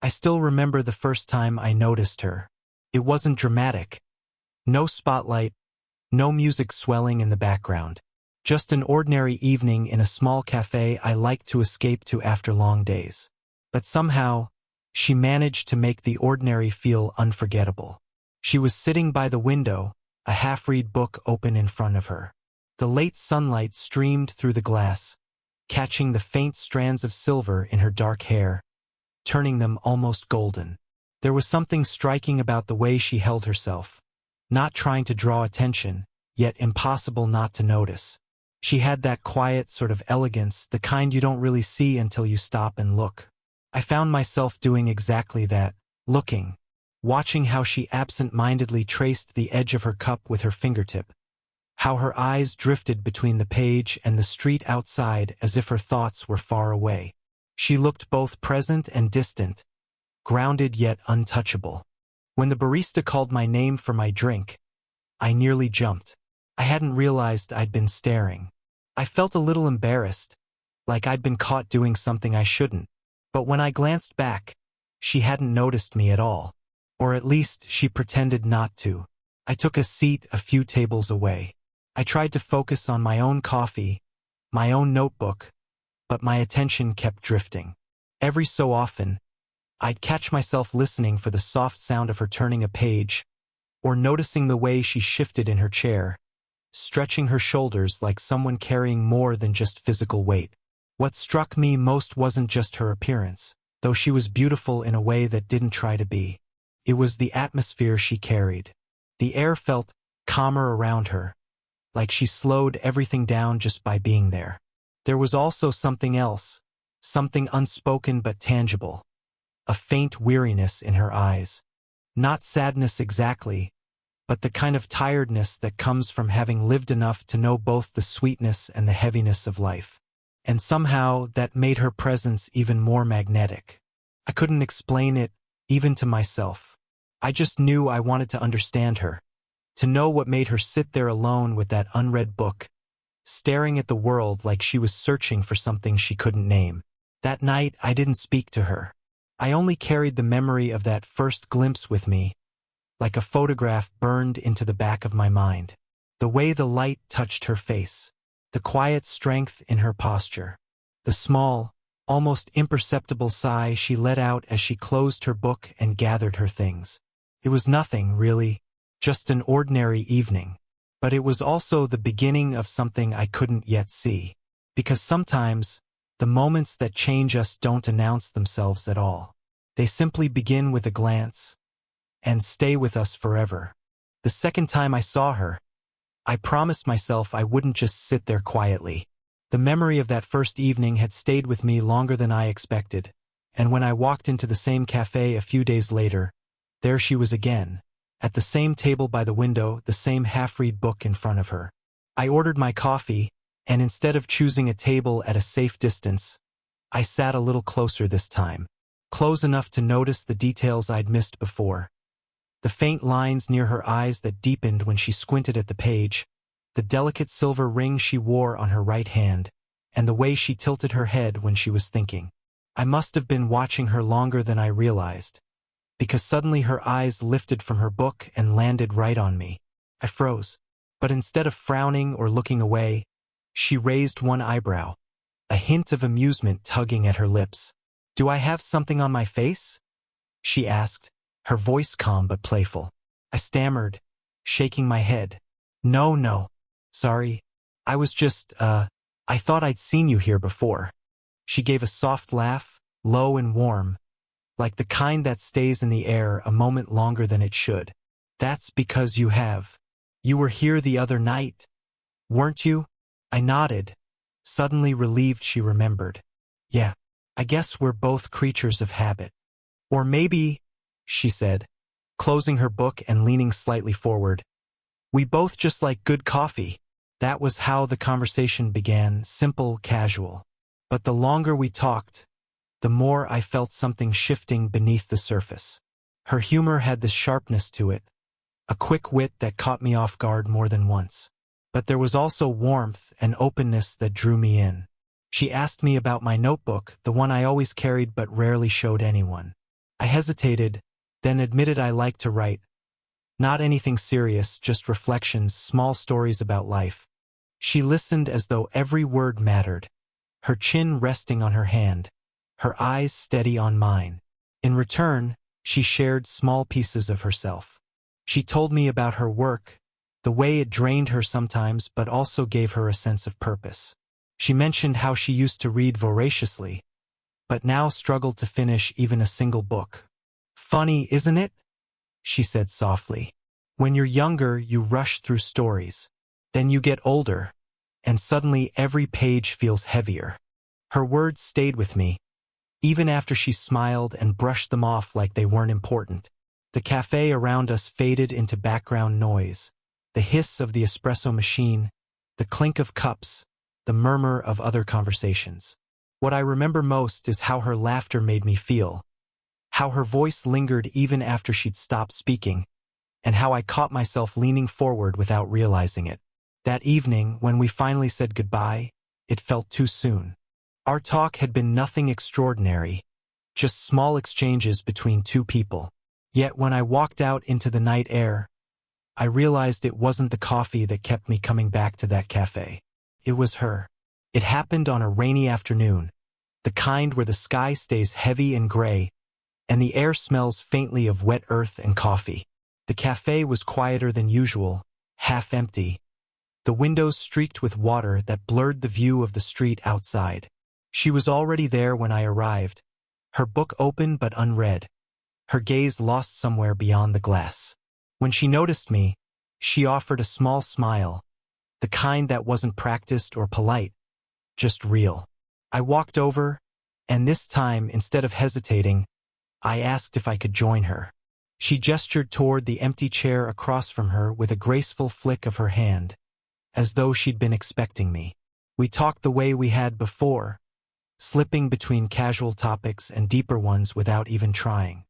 I still remember the first time I noticed her. It wasn't dramatic. No spotlight, no music swelling in the background. Just an ordinary evening in a small cafe I liked to escape to after long days. But somehow, she managed to make the ordinary feel unforgettable. She was sitting by the window, a half-read book open in front of her. The late sunlight streamed through the glass, catching the faint strands of silver in her dark hair, turning them almost golden. There was something striking about the way she held herself, not trying to draw attention, yet impossible not to notice. She had that quiet sort of elegance, the kind you don't really see until you stop and look. I found myself doing exactly that, looking, watching how she absent-mindedly traced the edge of her cup with her fingertip, how her eyes drifted between the page and the street outside as if her thoughts were far away. She looked both present and distant, grounded yet untouchable. When the barista called my name for my drink, I nearly jumped. I hadn't realized I'd been staring. I felt a little embarrassed, like I'd been caught doing something I shouldn't. But when I glanced back, she hadn't noticed me at all. Or at least she pretended not to. I took a seat a few tables away. I tried to focus on my own coffee, my own notebook, but my attention kept drifting. Every so often, I'd catch myself listening for the soft sound of her turning a page, or noticing the way she shifted in her chair, stretching her shoulders like someone carrying more than just physical weight. What struck me most wasn't just her appearance, though she was beautiful in a way that didn't try to be. It was the atmosphere she carried. The air felt calmer around her, like she slowed everything down just by being there. There was also something else, something unspoken but tangible. A faint weariness in her eyes. Not sadness exactly, but the kind of tiredness that comes from having lived enough to know both the sweetness and the heaviness of life. And somehow that made her presence even more magnetic. I couldn't explain it, even to myself. I just knew I wanted to understand her, to know what made her sit there alone with that unread book, staring at the world like she was searching for something she couldn't name. That night I didn't speak to her. I only carried the memory of that first glimpse with me, like a photograph burned into the back of my mind. The way the light touched her face, the quiet strength in her posture, the small, almost imperceptible sigh she let out as she closed her book and gathered her things. It was nothing, really, just an ordinary evening. But it was also the beginning of something I couldn't yet see. Because sometimes, the moments that change us don't announce themselves at all. They simply begin with a glance, and stay with us forever. The second time I saw her, I promised myself I wouldn't just sit there quietly. The memory of that first evening had stayed with me longer than I expected, and when I walked into the same cafe a few days later, there she was again, at the same table by the window, the same half-read book in front of her. I ordered my coffee, and instead of choosing a table at a safe distance, I sat a little closer this time, close enough to notice the details I'd missed before. The faint lines near her eyes that deepened when she squinted at the page, the delicate silver ring she wore on her right hand, and the way she tilted her head when she was thinking. I must have been watching her longer than I realized, because suddenly her eyes lifted from her book and landed right on me. I froze. But instead of frowning or looking away, she raised one eyebrow, a hint of amusement tugging at her lips. "Do I have something on my face?" she asked, her voice calm but playful. I stammered, shaking my head. No. Sorry. I was just, I thought I'd seen you here before." She gave a soft laugh, low and warm, like the kind that stays in the air a moment longer than it should. "That's because you have. You were here the other night, weren't you?" I nodded, suddenly relieved she remembered. "Yeah, I guess we're both creatures of habit. Or maybe," she said, closing her book and leaning slightly forward, "we both just like good coffee." That was how the conversation began, simple, casual. But the longer we talked, the more I felt something shifting beneath the surface. Her humor had this sharpness to it, a quick wit that caught me off guard more than once. But there was also warmth and openness that drew me in. She asked me about my notebook, the one I always carried but rarely showed anyone. I hesitated, then admitted I liked to write. Not anything serious, just reflections, small stories about life. She listened as though every word mattered, her chin resting on her hand, her eyes steady on mine. In return, she shared small pieces of herself. She told me about her work, the way it drained her sometimes but also gave her a sense of purpose. She mentioned how she used to read voraciously, but now struggled to finish even a single book. "Funny, isn't it?" she said softly. "When you're younger, you rush through stories. Then you get older, and suddenly every page feels heavier." Her words stayed with me, even after she smiled and brushed them off like they weren't important. The cafe around us faded into background noise, the hiss of the espresso machine, the clink of cups, the murmur of other conversations. What I remember most is how her laughter made me feel, how her voice lingered even after she'd stopped speaking, and how I caught myself leaning forward without realizing it. That evening, when we finally said goodbye, it felt too soon. Our talk had been nothing extraordinary, just small exchanges between two people. Yet when I walked out into the night air, I realized it wasn't the coffee that kept me coming back to that cafe. It was her. It happened on a rainy afternoon, the kind where the sky stays heavy and gray, and the air smells faintly of wet earth and coffee. The cafe was quieter than usual, half empty, the windows streaked with water that blurred the view of the street outside. She was already there when I arrived, her book open but unread, her gaze lost somewhere beyond the glass. When she noticed me, she offered a small smile, the kind that wasn't practiced or polite, just real. I walked over, and this time, instead of hesitating, I asked if I could join her. She gestured toward the empty chair across from her with a graceful flick of her hand, as though she'd been expecting me. We talked the way we had before, slipping between casual topics and deeper ones without even trying.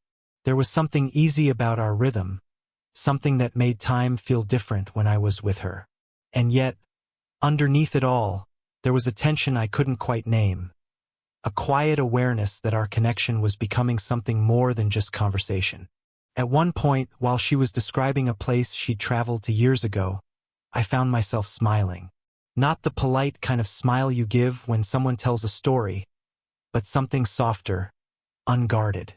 There was something easy about our rhythm, something that made time feel different when I was with her. And yet, underneath it all, there was a tension I couldn't quite name, a quiet awareness that our connection was becoming something more than just conversation. At one point, while she was describing a place she'd traveled to years ago, I found myself smiling. Not the polite kind of smile you give when someone tells a story, but something softer, unguarded.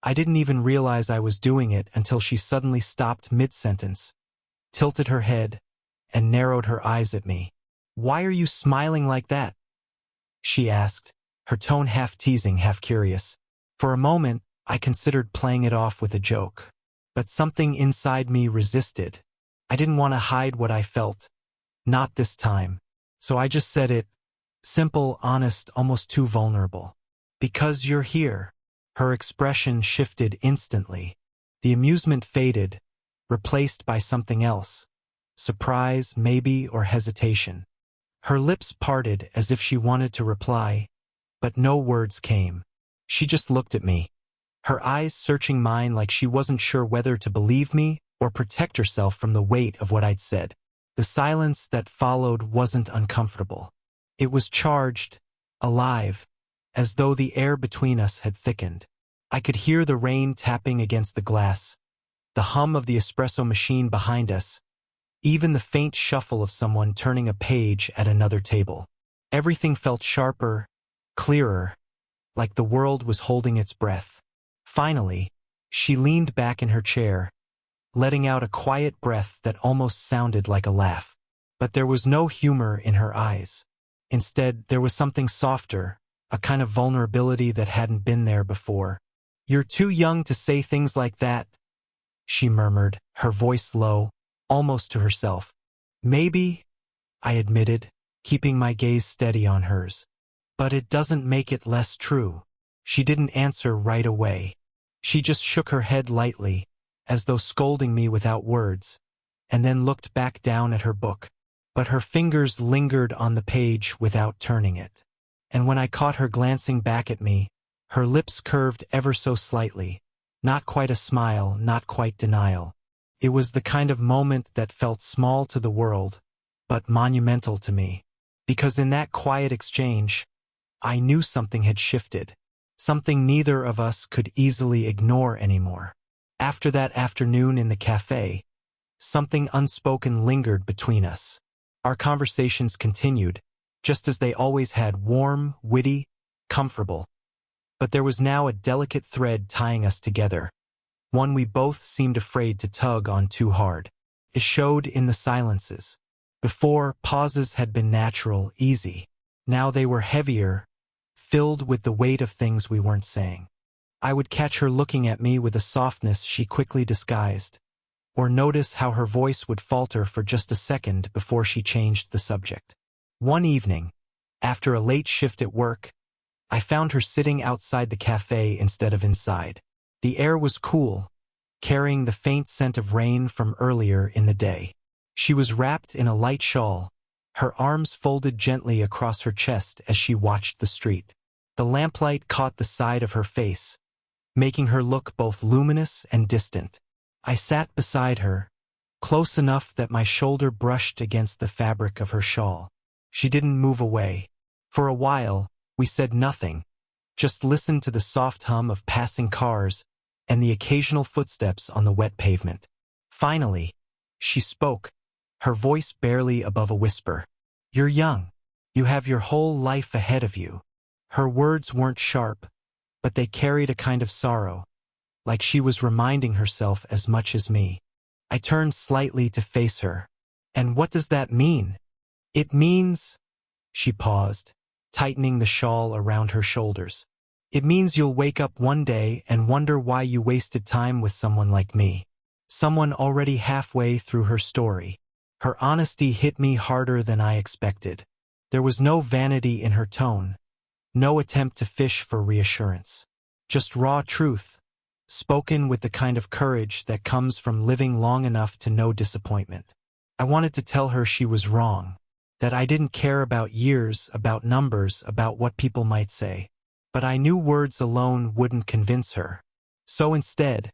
I didn't even realize I was doing it until she suddenly stopped mid-sentence, tilted her head, and narrowed her eyes at me. "Why are you smiling like that?" she asked, her tone half teasing, half curious. For a moment, I considered playing it off with a joke, but something inside me resisted. I didn't want to hide what I felt, not this time. So I just said it, simple, honest, almost too vulnerable. "Because you're here." Her expression shifted instantly. The amusement faded, replaced by something else. Surprise, maybe, or hesitation. Her lips parted as if she wanted to reply, but no words came. She just looked at me, her eyes searching mine like she wasn't sure whether to believe me or protect herself from the weight of what I'd said. The silence that followed wasn't uncomfortable. It was charged, alive, as though the air between us had thickened. I could hear the rain tapping against the glass, the hum of the espresso machine behind us, even the faint shuffle of someone turning a page at another table. Everything felt sharper, clearer, like the world was holding its breath. Finally, she leaned back in her chair, letting out a quiet breath that almost sounded like a laugh. But there was no humor in her eyes. Instead, there was something softer, a kind of vulnerability that hadn't been there before. "You're too young to say things like that," she murmured, her voice low, almost to herself. "Maybe," I admitted, keeping my gaze steady on hers. "But it doesn't make it less true." She didn't answer right away. She just shook her head lightly, as though scolding me without words, and then looked back down at her book. But her fingers lingered on the page without turning it. And when I caught her glancing back at me, her lips curved ever so slightly, not quite a smile, not quite denial. It was the kind of moment that felt small to the world, but monumental to me. Because in that quiet exchange, I knew something had shifted. something neither of us could easily ignore anymore. After that afternoon in the cafe, something unspoken lingered between us. Our conversations continued, just as they always had, warm, witty, comfortable. But there was now a delicate thread tying us together, one we both seemed afraid to tug on too hard. It showed in the silences. Before, pauses had been natural, easy. Now they were heavier, filled with the weight of things we weren't saying. I would catch her looking at me with a softness she quickly disguised, or notice how her voice would falter for just a second before she changed the subject. One evening, after a late shift at work, I found her sitting outside the cafe instead of inside. The air was cool, carrying the faint scent of rain from earlier in the day. She was wrapped in a light shawl, her arms folded gently across her chest as she watched the street. The lamplight caught the side of her face, making her look both luminous and distant. I sat beside her, close enough that my shoulder brushed against the fabric of her shawl. She didn't move away. For a while, we said nothing, just listened to the soft hum of passing cars and the occasional footsteps on the wet pavement. Finally, she spoke, her voice barely above a whisper. "You're young. You have your whole life ahead of you." Her words weren't sharp, but they carried a kind of sorrow, like she was reminding herself as much as me. I turned slightly to face her. "And what does that mean?" "It means—" She paused, tightening the shawl around her shoulders. "It means you'll wake up one day and wonder why you wasted time with someone like me." Someone already halfway through her story. Her honesty hit me harder than I expected. There was no vanity in her tone, no attempt to fish for reassurance. Just raw truth, spoken with the kind of courage that comes from living long enough to know disappointment. I wanted to tell her she was wrong, that I didn't care about years, about numbers, about what people might say. But I knew words alone wouldn't convince her. So instead,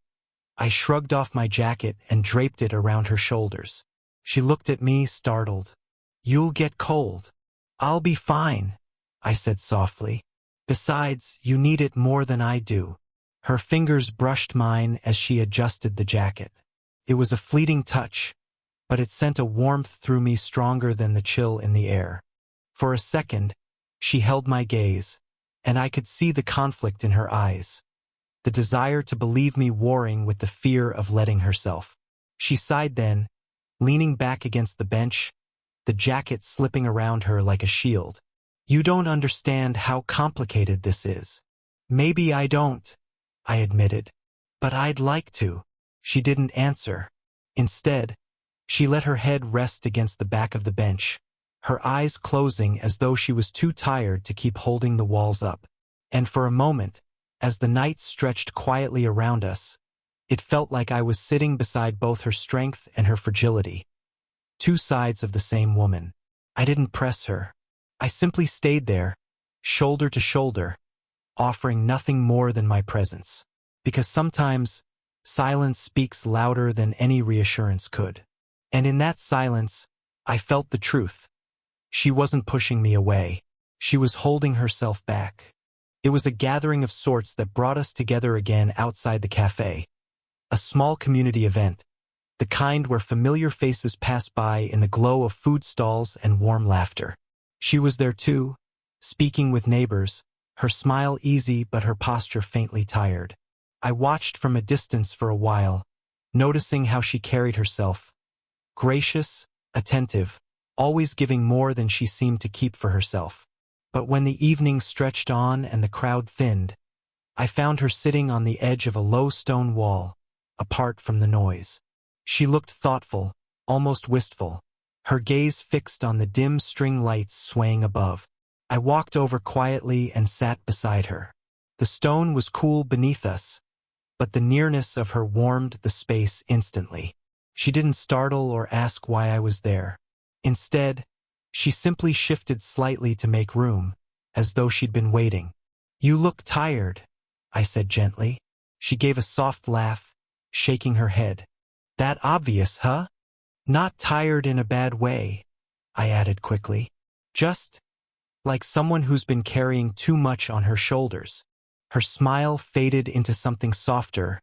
I shrugged off my jacket and draped it around her shoulders. She looked at me, startled. "You'll get cold." "I'll be fine," I said softly. "Besides, you need it more than I do." Her fingers brushed mine as she adjusted the jacket. It was a fleeting touch, but it sent a warmth through me stronger than the chill in the air. For a second, she held my gaze, and I could see the conflict in her eyes, the desire to believe me warring with the fear of letting herself. She sighed then, leaning back against the bench, the jacket slipping around her like a shield. "You don't understand how complicated this is." "Maybe I don't," I admitted, "but I'd like to." She didn't answer. Instead, she let her head rest against the back of the bench, her eyes closing as though she was too tired to keep holding the walls up. And for a moment, as the night stretched quietly around us, it felt like I was sitting beside both her strength and her fragility, two sides of the same woman. I didn't press her. I simply stayed there, shoulder to shoulder, offering nothing more than my presence. Because sometimes, silence speaks louder than any reassurance could. And in that silence, I felt the truth. She wasn't pushing me away. She was holding herself back. It was a gathering of sorts that brought us together again outside the cafe. A small community event, the kind where familiar faces pass by in the glow of food stalls and warm laughter. She was there too, speaking with neighbors, her smile easy but her posture faintly tired. I watched from a distance for a while, noticing how she carried herself. Gracious, attentive, always giving more than she seemed to keep for herself. But when the evening stretched on and the crowd thinned, I found her sitting on the edge of a low stone wall, apart from the noise. She looked thoughtful, almost wistful, her gaze fixed on the dim string lights swaying above. I walked over quietly and sat beside her. The stone was cool beneath us, but the nearness of her warmed the space instantly. She didn't startle or ask why I was there. Instead, she simply shifted slightly to make room, as though she'd been waiting. "You look tired," I said gently. She gave a soft laugh, shaking her head. "That obvious, huh?" "Not tired in a bad way," I added quickly. "Just like someone who's been carrying too much on her shoulders." Her smile faded into something softer,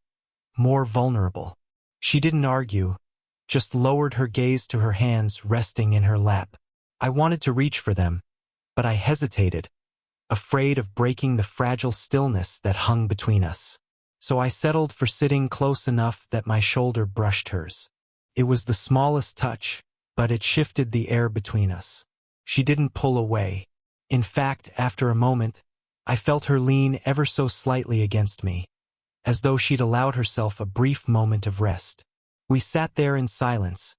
more vulnerable. She didn't argue, just lowered her gaze to her hands resting in her lap. I wanted to reach for them, but I hesitated, afraid of breaking the fragile stillness that hung between us. So I settled for sitting close enough that my shoulder brushed hers. It was the smallest touch, but it shifted the air between us. She didn't pull away. In fact, after a moment, I felt her lean ever so slightly against me, as though she'd allowed herself a brief moment of rest. We sat there in silence,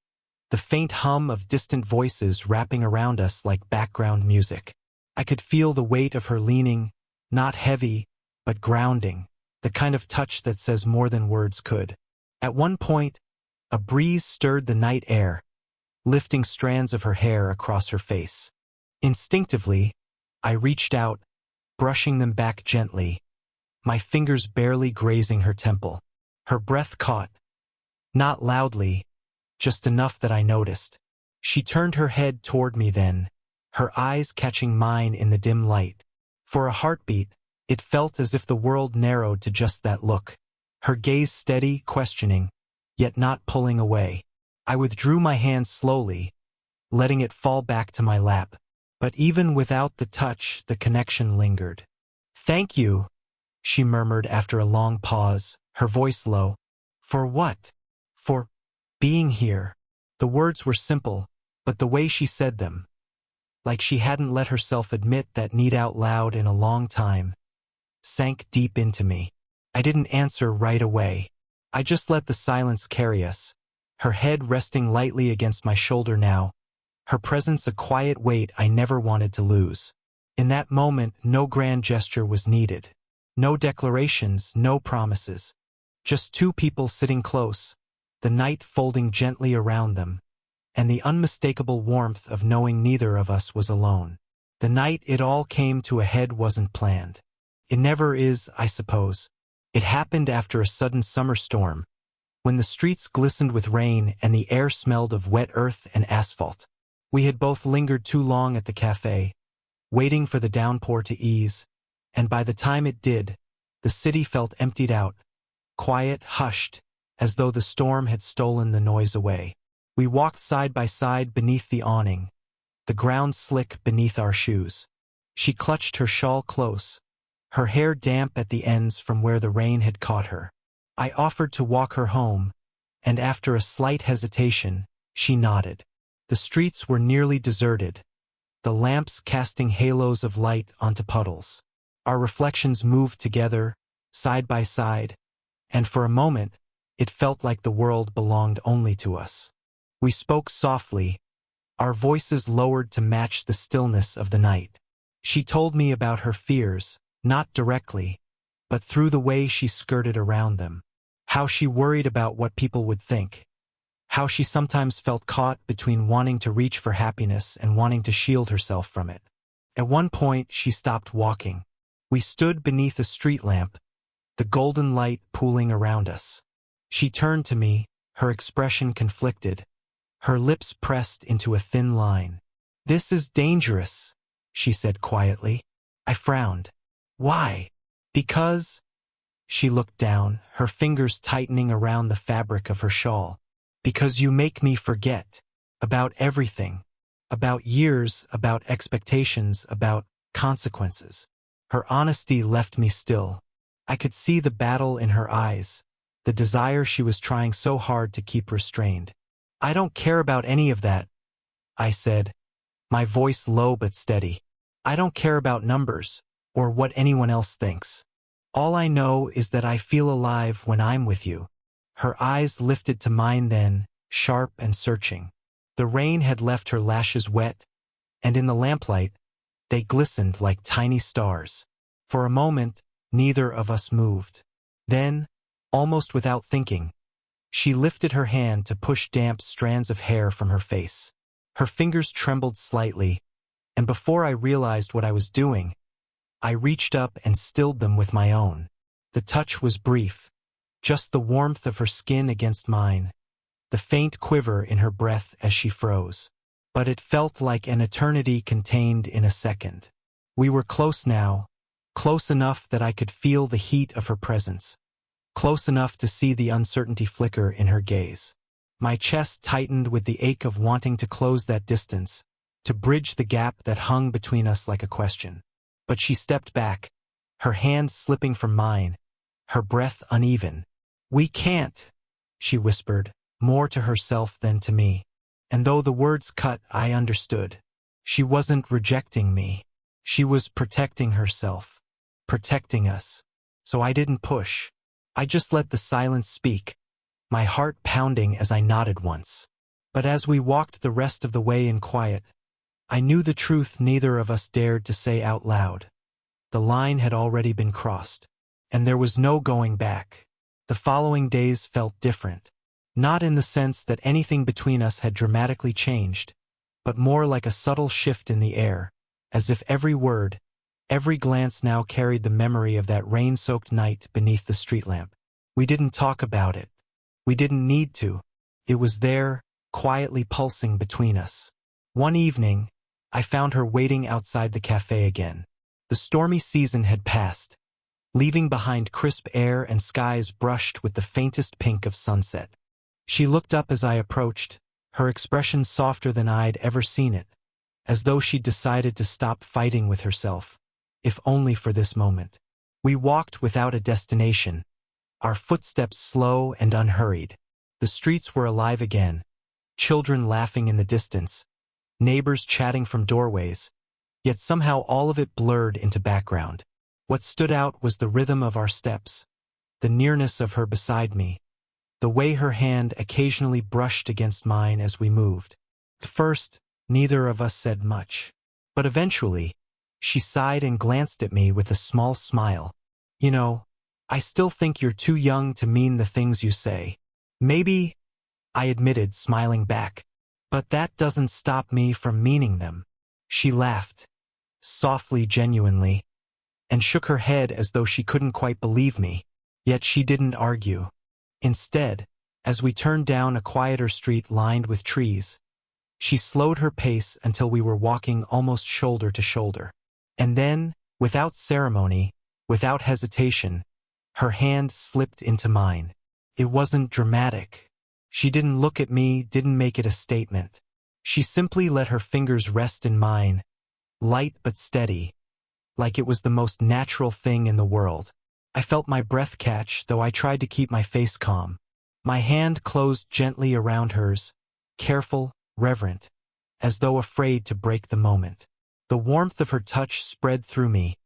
the faint hum of distant voices wrapping around us like background music. I could feel the weight of her leaning, not heavy, but grounding, the kind of touch that says more than words could. At one point, a breeze stirred the night air, lifting strands of her hair across her face. Instinctively, I reached out, brushing them back gently, my fingers barely grazing her temple. Her breath caught, not loudly, just enough that I noticed. She turned her head toward me then, her eyes catching mine in the dim light. For a heartbeat, it felt as if the world narrowed to just that look. Her gaze steady, questioning, yet not pulling away. I withdrew my hand slowly, letting it fall back to my lap. But even without the touch, the connection lingered. "Thank you," she murmured after a long pause, her voice low. "For what?" "For being here." The words were simple, but the way she said them, like she hadn't let herself admit that need out loud in a long time, sank deep into me. I didn't answer right away. I just let the silence carry us, her head resting lightly against my shoulder now, her presence a quiet weight I never wanted to lose. In that moment, no grand gesture was needed. No declarations, no promises. Just two people sitting close, the night folding gently around them, and the unmistakable warmth of knowing neither of us was alone. The night it all came to a head wasn't planned. It never is, I suppose. It happened after a sudden summer storm, when the streets glistened with rain and the air smelled of wet earth and asphalt. We had both lingered too long at the cafe, waiting for the downpour to ease, and by the time it did, the city felt emptied out, quiet, hushed, as though the storm had stolen the noise away. We walked side by side beneath the awning, the ground slick beneath our shoes. She clutched her shawl close, her hair damp at the ends from where the rain had caught her. I offered to walk her home, and after a slight hesitation, she nodded. The streets were nearly deserted, the lamps casting halos of light onto puddles. Our reflections moved together, side by side, and for a moment, it felt like the world belonged only to us. We spoke softly, our voices lowered to match the stillness of the night. She told me about her fears, not directly, but through the way she skirted around them. How she worried about what people would think. How she sometimes felt caught between wanting to reach for happiness and wanting to shield herself from it. At one point, she stopped walking. We stood beneath a street lamp, the golden light pooling around us. She turned to me, her expression conflicted, her lips pressed into a thin line. "This is dangerous," she said quietly. I frowned. "Why?" "Because—" She looked down, her fingers tightening around the fabric of her shawl. "Because you make me forget. About everything. About years, about expectations, about consequences." Her honesty left me still. I could see the battle in her eyes, the desire she was trying so hard to keep restrained. "I don't care about any of that," I said, my voice low but steady. "I don't care about numbers, or what anyone else thinks. All I know is that I feel alive when I'm with you." Her eyes lifted to mine then, sharp and searching. The rain had left her lashes wet, and in the lamplight, they glistened like tiny stars. For a moment, neither of us moved. Then, almost without thinking, she lifted her hand to push damp strands of hair from her face. Her fingers trembled slightly, and before I realized what I was doing, I reached up and stilled them with my own. The touch was brief, just the warmth of her skin against mine, the faint quiver in her breath as she froze. But it felt like an eternity contained in a second. We were close now, close enough that I could feel the heat of her presence, close enough to see the uncertainty flicker in her gaze. My chest tightened with the ache of wanting to close that distance, to bridge the gap that hung between us like a question. But she stepped back, her hand slipping from mine, her breath uneven. "We can't," she whispered, more to herself than to me. And though the words cut, I understood. She wasn't rejecting me. She was protecting herself, protecting us. So I didn't push. I just let the silence speak, my heart pounding as I nodded once. But as we walked the rest of the way in quiet, I knew the truth neither of us dared to say out loud. The line had already been crossed, and there was no going back. The following days felt different, not in the sense that anything between us had dramatically changed, but more like a subtle shift in the air, as if every word, every glance now carried the memory of that rain-soaked night beneath the street lamp. We didn't talk about it. We didn't need to. It was there, quietly pulsing between us. One evening, I found her waiting outside the cafe again. The stormy season had passed, leaving behind crisp air and skies brushed with the faintest pink of sunset. She looked up as I approached, her expression softer than I'd ever seen it, as though she'd decided to stop fighting with herself, if only for this moment. We walked without a destination, our footsteps slow and unhurried. The streets were alive again, children laughing in the distance, neighbors chatting from doorways, yet somehow all of it blurred into background. What stood out was the rhythm of our steps, the nearness of her beside me, the way her hand occasionally brushed against mine as we moved. At first, neither of us said much. But eventually, she sighed and glanced at me with a small smile. "You know, I still think you're too young to mean the things you say." "Maybe," I admitted, smiling back, "but that doesn't stop me from meaning them." She laughed, softly, genuinely, and shook her head as though she couldn't quite believe me. Yet she didn't argue. Instead, as we turned down a quieter street lined with trees, she slowed her pace until we were walking almost shoulder to shoulder. And then, without ceremony, without hesitation, her hand slipped into mine. It wasn't dramatic. She didn't look at me, didn't make it a statement. She simply let her fingers rest in mine, light but steady, like it was the most natural thing in the world. I felt my breath catch, though I tried to keep my face calm. My hand closed gently around hers, careful, reverent, as though afraid to break the moment. The warmth of her touch spread through me,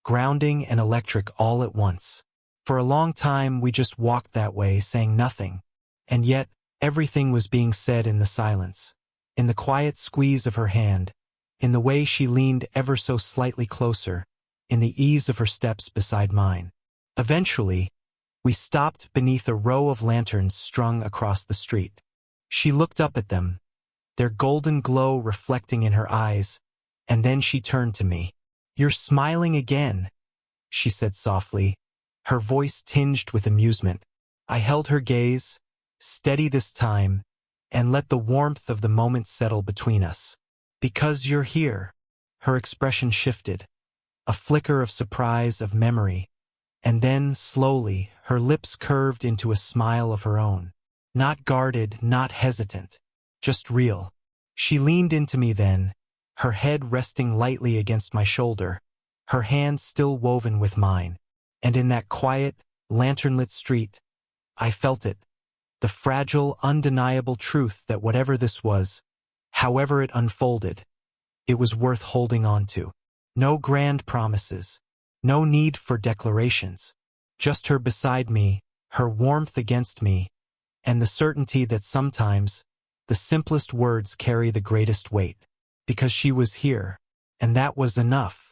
grounding and electric all at once. For a long time we just walked that way, saying nothing, and yet everything was being said in the silence, in the quiet squeeze of her hand, in the way she leaned ever so slightly closer, in the ease of her steps beside mine. Eventually, we stopped beneath a row of lanterns strung across the street. She looked up at them, their golden glow reflecting in her eyes, and then she turned to me. "You're smiling again," she said softly, her voice tinged with amusement. I held her gaze, steady this time, and let the warmth of the moment settle between us. "Because you're here." Her expression shifted, a flicker of surprise, of memory, and then, slowly, her lips curved into a smile of her own. Not guarded, not hesitant, just real. She leaned into me then, her head resting lightly against my shoulder, her hand still woven with mine. And in that quiet, lantern-lit street, I felt it, the fragile, undeniable truth that whatever this was, however it unfolded, it was worth holding on to. No grand promises, no need for declarations, just her beside me, her warmth against me, and the certainty that sometimes the simplest words carry the greatest weight. Because she was here, and that was enough.